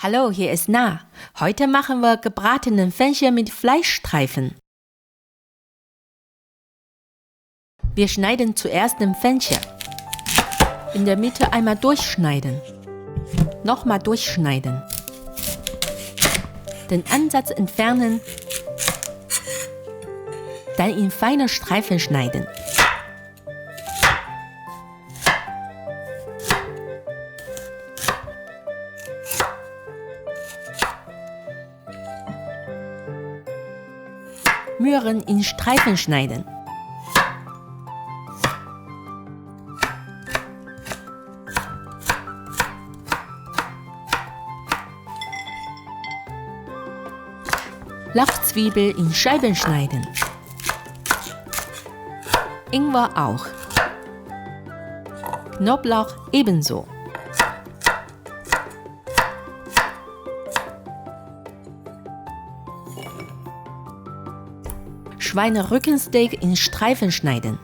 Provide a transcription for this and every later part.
Hallo, hier ist Na. Heute machen wir gebratenen Fenchel mit Fleischstreifen. Wir schneiden zuerst den Fenchel. In der Mitte einmal durchschneiden. Nochmal durchschneiden. Den Ansatz entfernen. Dann in feine Streifen schneiden. Möhren in Streifen schneiden. Lauchzwiebel in Scheiben schneiden. Ingwer auch. Knoblauch ebenso. Schweinerückensteak in Streifen schneiden.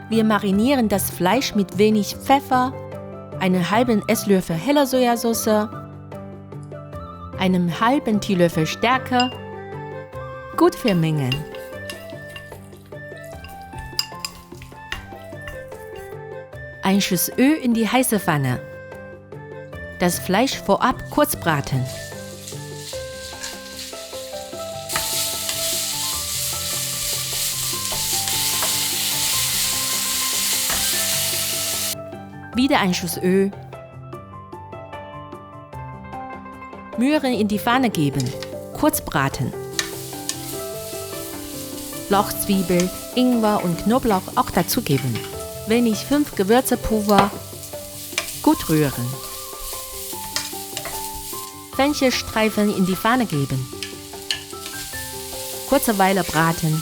Wir marinieren das Fleisch mit wenig Pfeffer, einen halben Esslöffel heller Sojasauce, einem halben Teelöffel Stärke. Gut vermengen. Ein Schuss Öl in die heiße Pfanne. Das Fleisch vorab kurz braten. Wieder ein Schuss Öl. Möhren in die Pfanne geben. Kurz braten. Lauchzwiebel, Ingwer und Knoblauch auch dazugeben. Wenig 5 Gewürzepulver. Gut rühren. Fenchelstreifen in die Pfanne geben. Kurze Weile braten.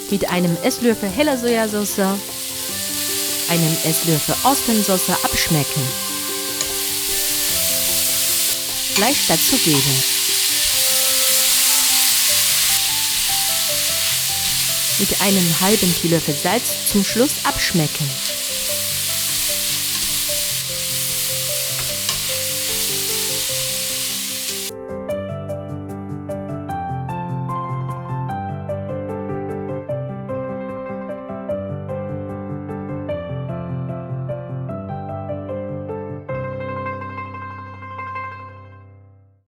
Mit einem Esslöffel heller Sojasauce, einem Esslöffel Austensauce abschmecken. Fleisch dazugeben. Mit einem halben Teelöffel Salz zum Schluss abschmecken.